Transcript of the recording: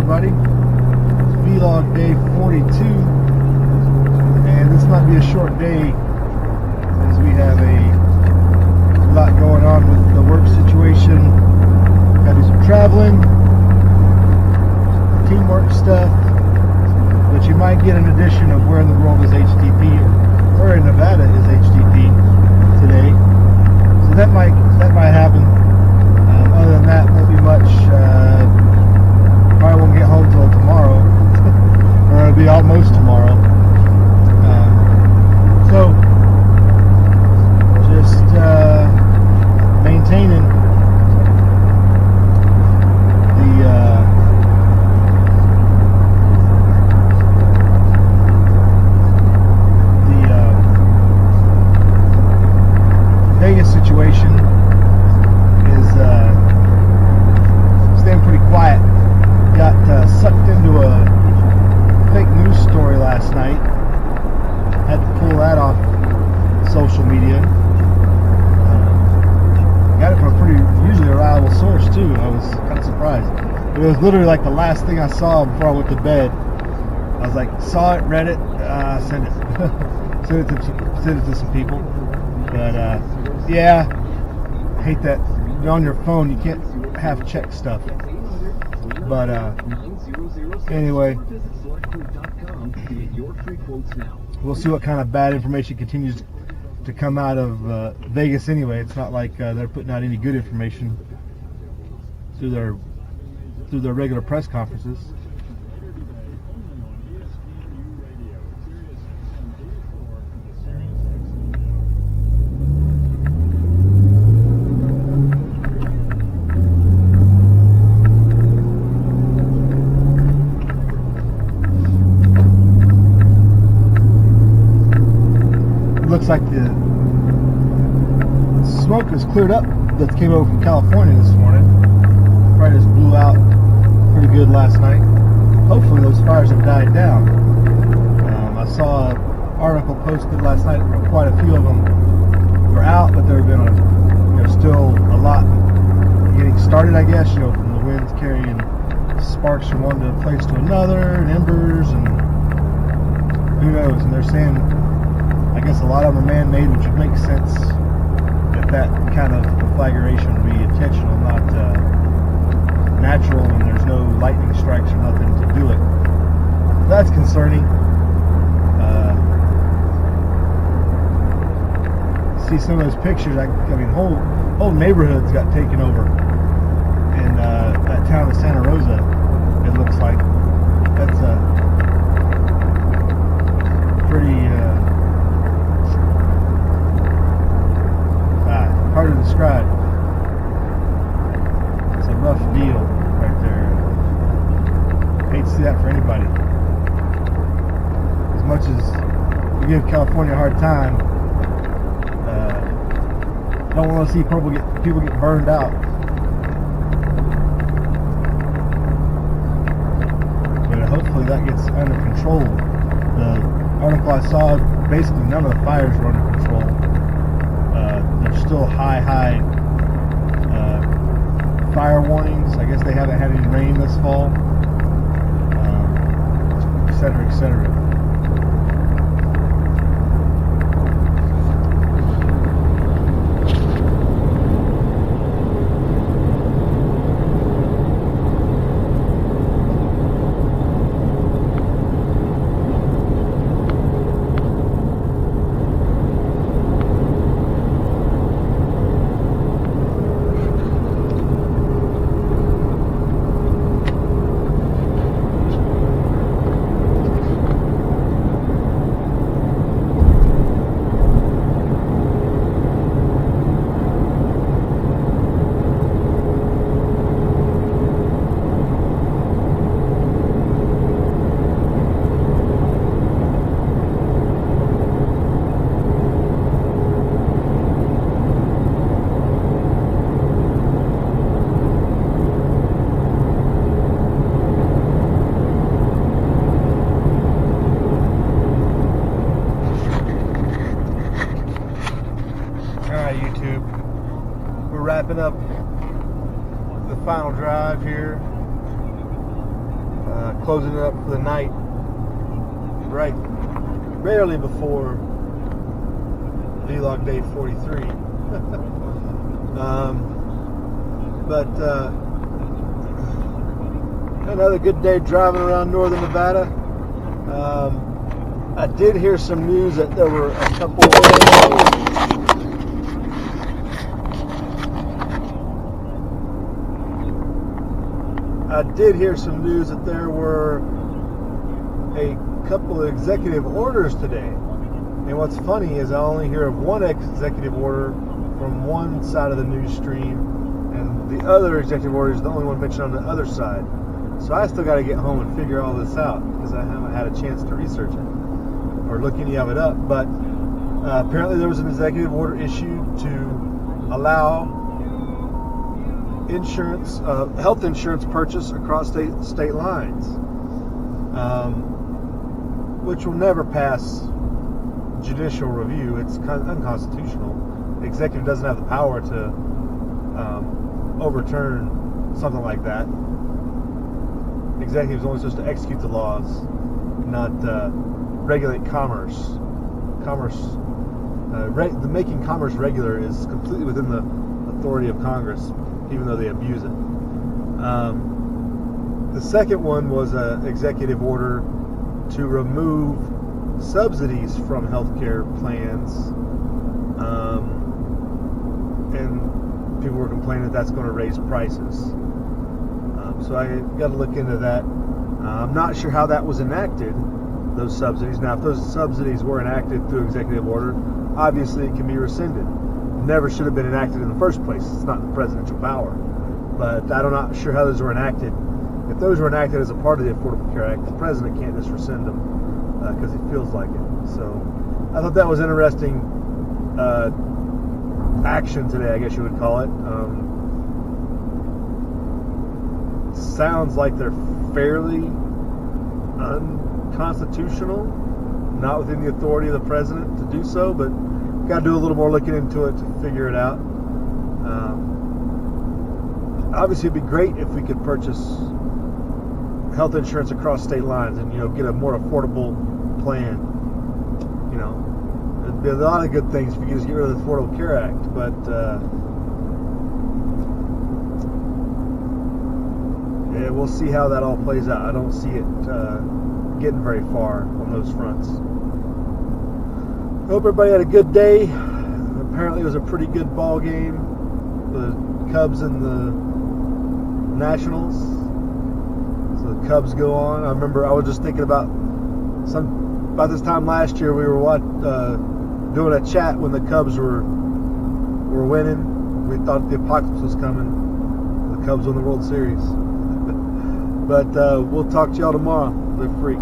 everybody. It's vlog day 42, and this might be a short day as we have a lot going on with the work situation. Got to do some traveling, teamwork stuff, but you might get an edition of Where in the World is HTP, or Where in Nevada is HTP today. So that might happen. Other than that, won't be much. Probably won't get home till tomorrow, or it'll be almost tomorrow. So just maintaining the Vegas situation is staying pretty quiet. Got sucked into a fake news story last night. Had to pull that off social media. Got it from a pretty usually reliable source too. I was kind of surprised. It was literally like the last thing I saw before I went to bed. I was like, saw it, read it, send it, send it to some people. But yeah, I hate that. You're on your phone, you can't half check stuff. But anyway, we'll see what kind of bad information continues to come out of Vegas anyway. It's not like they're putting out any good information through their regular press conferences. Looks like the smoke has cleared up that came over from California this morning. Fire just blew out pretty good last night. Hopefully those fires have died down. I saw an article posted last night where quite a few of them were out, but there have been still a lot getting started, I guess, from the winds carrying sparks from one place to another, and embers, and who knows. And they're saying, I guess a lot of them are man-made, which would make sense if that kind of conflagration would be intentional, not natural, and there's no lightning strikes or nothing to do it. That's concerning. See some of those pictures. I mean, whole neighborhoods got taken over in that town of Santa Rosa. It looks like that's pretty. Hard to describe. It's a rough deal right there. Hate to see that for anybody. As much as we give California a hard time, don't want to see people get burned out. But hopefully that gets under control. The article I saw, basically none of the fires were under control. There's still high fire warnings. I guess they haven't had any rain this fall, etc., etc. wrapping up the final drive here. closing it up for the night, right barely before Vlog Day 43. But another good day driving around northern Nevada. I did hear some news that there were a couple of executive orders today. And what's funny is I only hear of one executive order from one side of the news stream, and the other executive order is the only one mentioned on the other side. So I still got to get home and figure all this out because I haven't had a chance to research it or look any of it up. But apparently there was an executive order issued to allow insurance, health insurance purchase across state lines, which will never pass judicial review. It's unconstitutional. The executive doesn't have the power to overturn something like that. The executive is only supposed to execute the laws, not regulate commerce. The making commerce regular is completely within the authority of Congress, even though they abuse it. The second one was an executive order to remove subsidies from healthcare plans, and people were complaining that's going to raise prices. So I got to look into that. I'm not sure how that was enacted, those subsidies. Now, if those subsidies were enacted through executive order, obviously it can be rescinded. Never should have been enacted in the first place. It's not the presidential power. But I'm not sure how those were enacted. If those were enacted as a part of the Affordable Care Act, the president can't just rescind them because he feels like it. So I thought that was interesting action today, I guess you would call it. Sounds like they're fairly unconstitutional, not within the authority of the president to do so, but got to do a little more looking into it to figure it out. Obviously, it'd be great if we could purchase health insurance across state lines and get a more affordable plan. There'd be a lot of good things if you could just get rid of the Affordable Care Act, but yeah, we'll see how that all plays out. I don't see it getting very far on those fronts. Hope everybody had a good day. Apparently it was a pretty good ball game. The Cubs and the Nationals. So the Cubs go on. I remember I was just thinking about this time last year we were doing a chat when the Cubs were winning. We thought the apocalypse was coming. The Cubs won the World Series. But we'll talk to y'all tomorrow. Live free.